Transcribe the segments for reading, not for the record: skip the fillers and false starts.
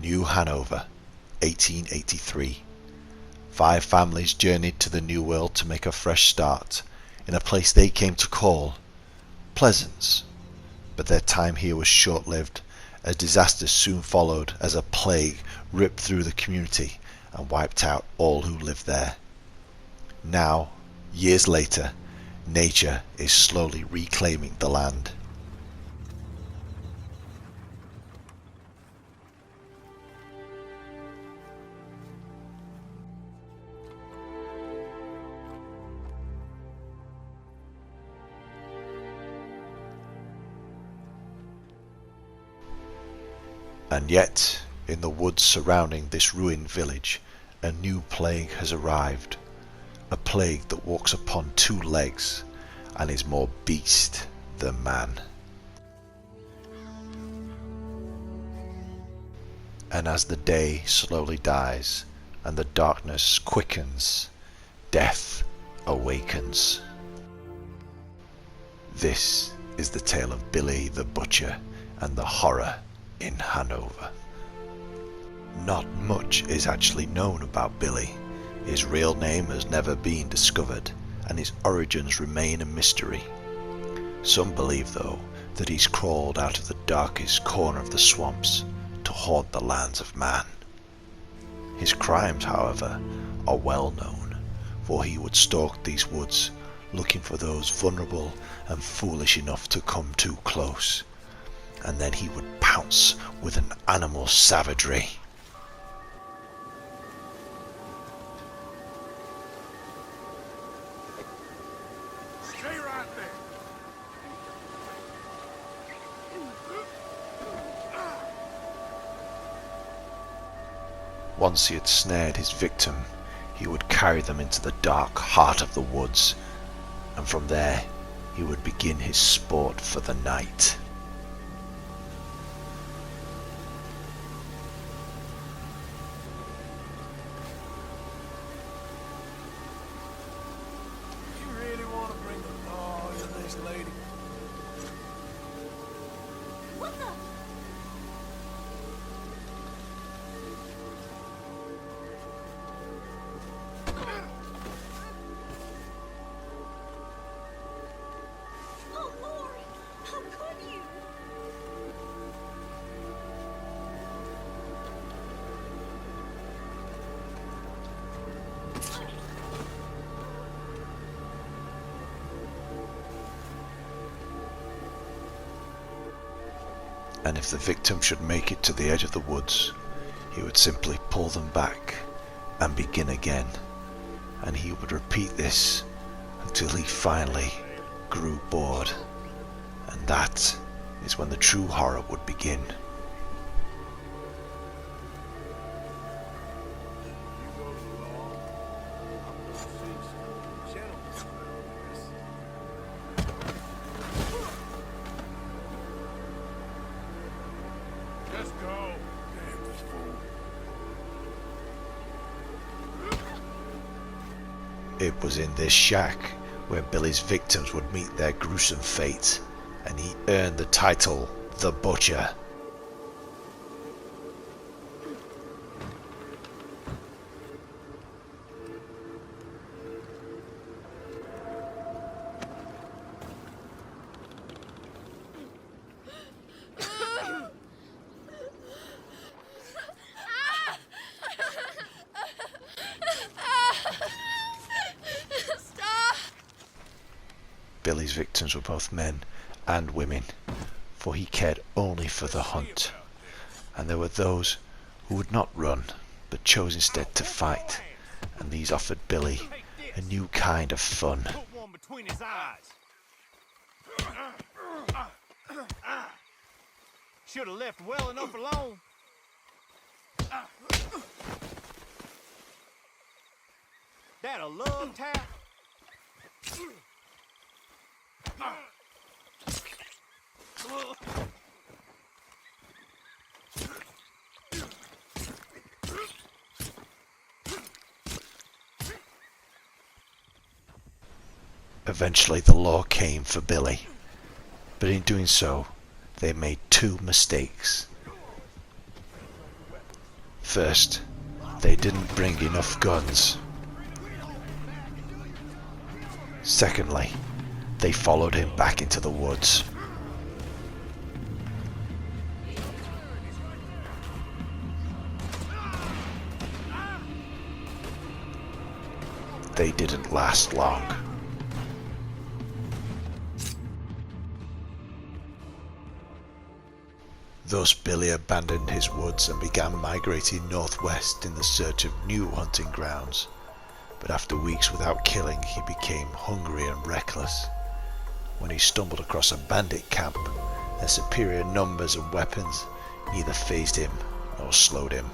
New Hanover, 1883. 5 families journeyed to the New World to make a fresh start, in a place they came to call Pleasance. But their time here was short-lived. A disaster soon followed as a plague ripped through the community and wiped out all who lived there. Now, years later, nature is slowly reclaiming the land. And yet, in the woods surrounding this ruined village, a new plague has arrived. A plague that walks upon 2 legs and is more beast than man. And as the day slowly dies and the darkness quickens, death awakens. This is the tale of Billy the Butcher and the horror in Hanover. Not much is actually known about Billy. His real name has never been discovered, and his origins remain a mystery. Some believe, though, that he's crawled out of the darkest corner of the swamps to haunt the lands of man. His crimes, however, are well known, for he would stalk these woods, looking for those vulnerable and foolish enough to come too close. And then he would pounce with an animal savagery. Stay right there. Once he had snared his victim, he would carry them into the dark heart of the woods, and from there he would begin his sport for the night. You really want to bring the law to this lady? What the? Oh, Lord! How could you? And if the victim should make it to the edge of the woods, he would simply pull them back and begin again. And he would repeat this until he finally grew bored. And that is when the true horror would begin. Let's go. Damn this fool. It was in this shack where Billy's victims would meet their gruesome fate, and he earned the title The Butcher. Stop! Billy's victims were both men and women, for he cared only for the hunt. And there were those who would not run, but chose instead to fight, and these offered Billy a new kind of fun. Put one between his eyes. Should have left well enough alone. That a love tap? Eventually the law came for Billy, but in doing so they made 2 mistakes. First, they didn't bring enough guns. Secondly, they followed him back into the woods. They didn't last long. Thus Billy abandoned his woods and began migrating northwest in the search of new hunting grounds. But after weeks without killing, he became hungry and reckless. When he stumbled across a bandit camp, their superior numbers and weapons neither fazed him nor slowed him.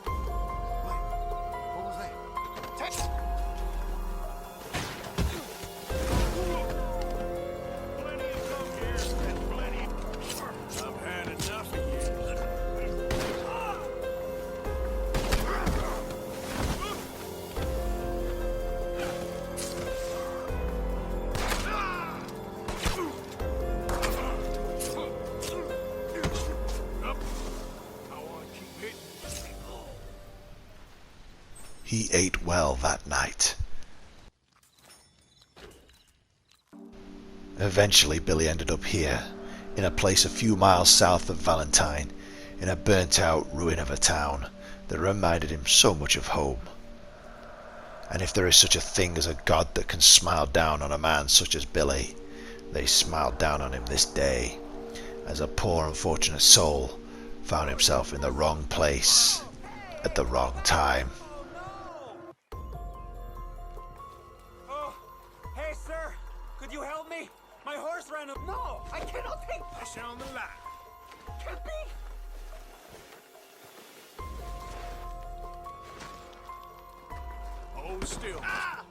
What was that? Text! Plenty of coke here, and plenty. I've had enough of you. He ate well that night. Eventually Billy ended up here, in a place a few miles south of Valentine, in a burnt out ruin of a town that reminded him so much of home. And if there is such a thing as a god that can smile down on a man such as Billy, they smiled down on him this day, as a poor unfortunate soul found himself in the wrong place at the wrong time. Oh, hey, sir. Could you help me? My horse ran up. No, I cannot take. Pressure on the line. Can't be. Hold still. Ah!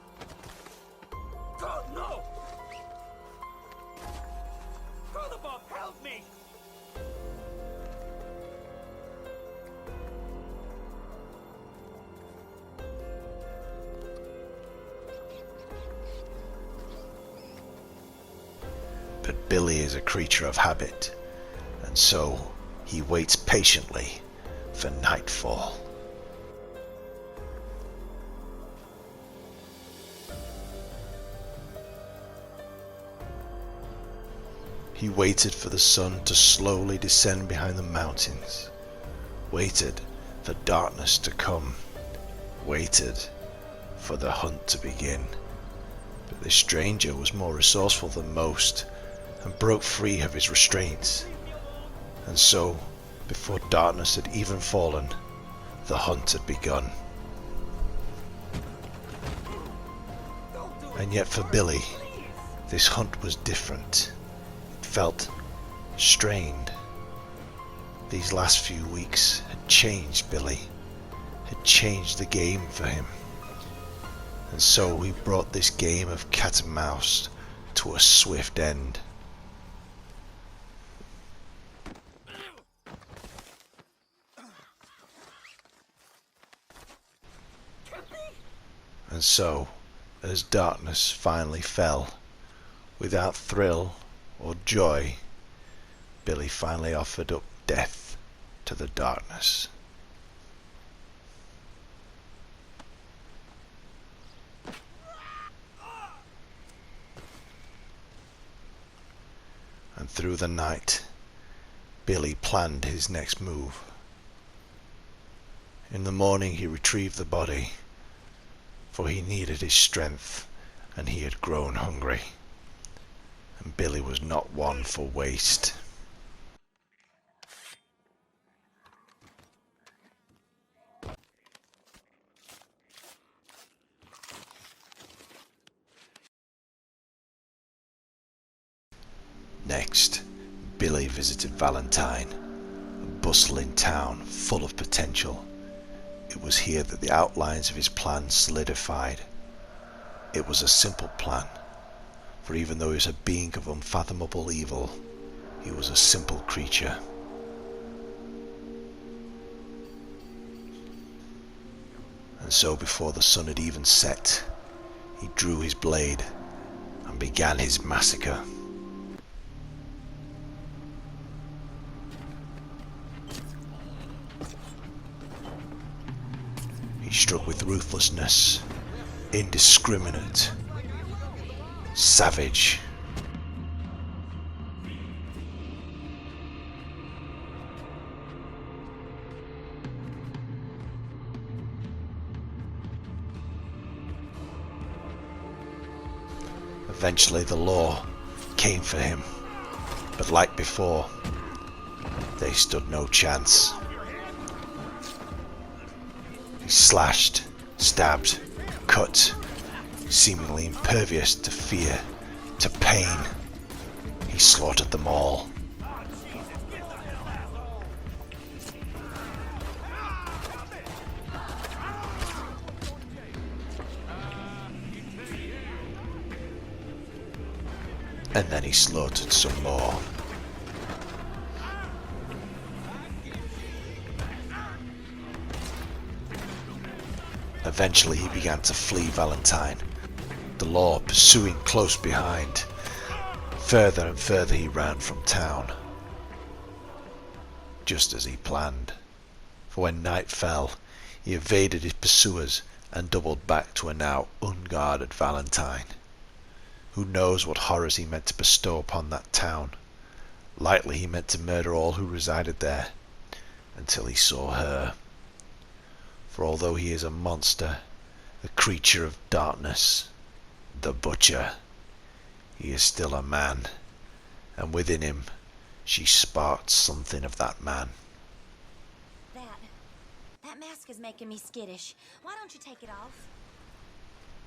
God, no! Brother Bob, help me! But Billy is a creature of habit, and so he waits patiently for nightfall. He waited for the sun to slowly descend behind the mountains, waited for darkness to come, waited for the hunt to begin. But this stranger was more resourceful than most and broke free of his restraints. And so, before darkness had even fallen, the hunt had begun. And yet for Billy, this hunt was different. It felt strained. These last few weeks had changed Billy, had changed the game for him. And so he brought this game of cat and mouse to a swift end. And so, as darkness finally fell, without thrill or joy, Billy finally offered up death to the darkness. And through the night, Billy planned his next move. In the morning he retrieved the body, for he needed his strength and he had grown hungry. And Billy was not one for waste. Next, Billy visited Valentine, a bustling town full of potential. It was here that the outlines of his plan solidified. It was a simple plan, for even though he was a being of unfathomable evil, he was a simple creature. And so before the sun had even set, he drew his blade and began his massacre. struck with ruthlessness, indiscriminate, savage. Eventually the law came for him, but like before, they stood no chance. He slashed, stabbed, cut, seemingly impervious to fear, to pain. He slaughtered them all. And then he slaughtered some more. Eventually he began to flee Valentine, the law pursuing close behind. Further and further he ran from town, just as he planned. For when night fell, he evaded his pursuers and doubled back to a now unguarded Valentine. Who knows what horrors he meant to bestow upon that town? Likely he meant to murder all who resided there, until he saw her. For although he is a monster, a creature of darkness, the Butcher, he is still a man, and within him she sparked something of that man. That mask is making me skittish. Why don't you take it off?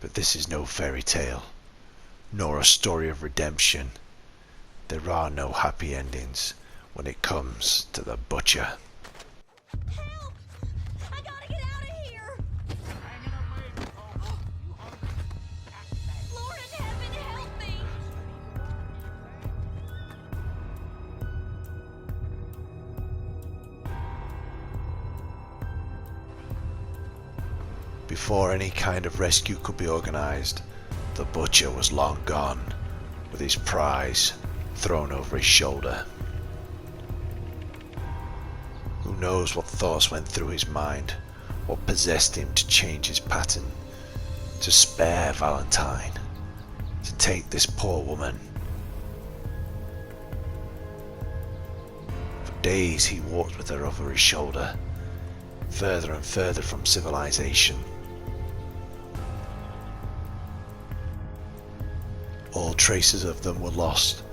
But this is no fairy tale, nor a story of redemption. There are no happy endings when it comes to the Butcher. Help! I gotta get out of here! Lord in heaven, help me! Before any kind of rescue could be organized, the Butcher was long gone, with his prize thrown over his shoulder. Who knows what thoughts went through his mind, what possessed him to change his pattern, to spare Valentine, to take this poor woman. For days he walked with her over his shoulder, further and further from civilization. All traces of them were lost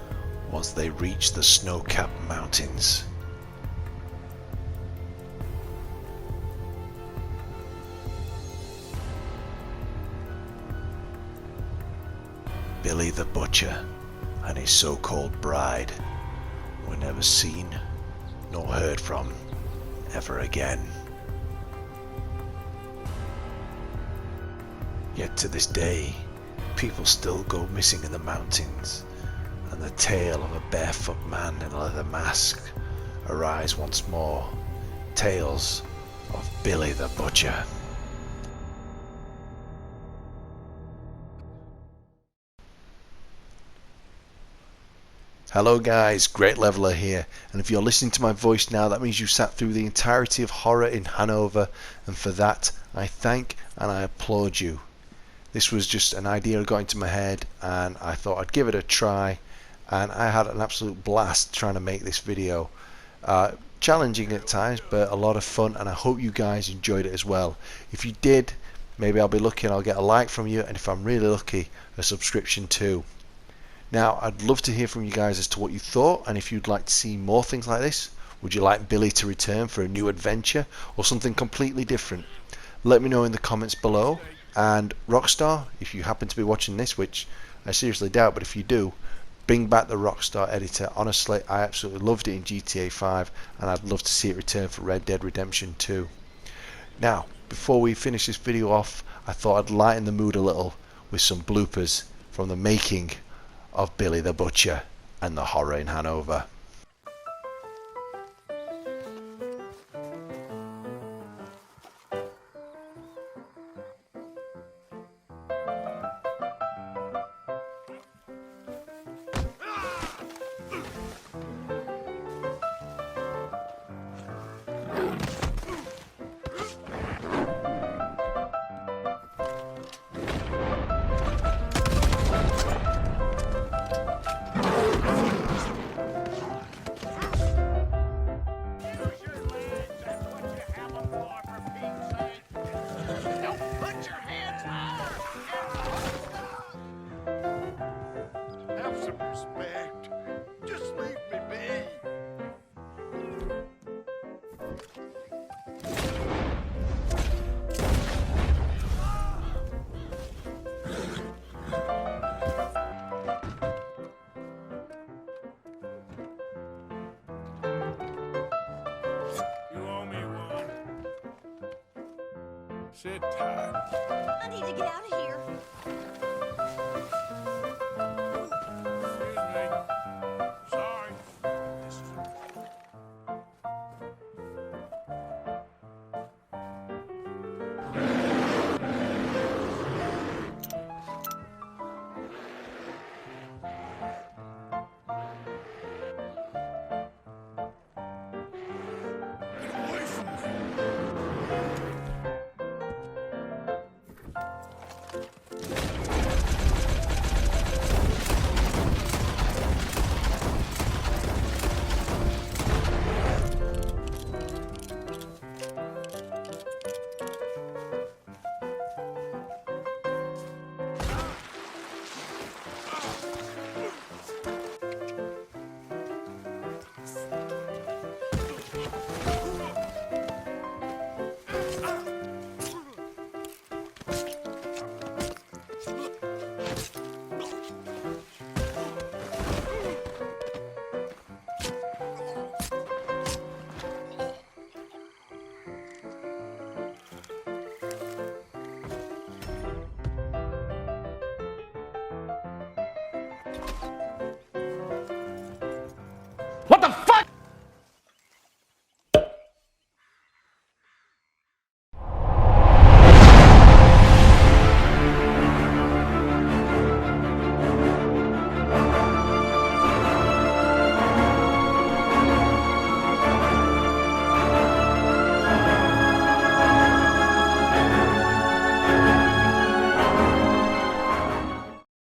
once they reached the snow-capped mountains. Billy the Butcher and his so-called bride were never seen nor heard from ever again. Yet to this day, people still go missing in the mountains, and the tale of a barefoot man in a leather mask arise once more. Tales of Billy the Butcher. Hello guys, Great Leveler here, and if you're listening to my voice now, that means you sat through the entirety of Horror in Hanover, and for that I thank and I applaud you. This was just an idea that got into my head and I thought I'd give it a try, and I had an absolute blast trying to make this video. Challenging at times, but a lot of fun, and I hope you guys enjoyed it as well. If you did, maybe I'll be lucky and I'll get a like from you, and if I'm really lucky, a subscription too. Now, I'd love to hear from you guys as to what you thought, and if you'd like to see more things like this. Would you like Billy to return for a new adventure or something completely different? Let me know in the comments below. And Rockstar, if you happen to be watching this, which I seriously doubt, but if you do, bring back the Rockstar editor. Honestly, I absolutely loved it in GTA 5, and I'd love to see it return for Red Dead Redemption 2. Now, before we finish this video off, I thought I'd lighten the mood a little with some bloopers from the making of Billy the Butcher and the Horror in Hanover. You owe me one. Sit tight. I need to get out of here.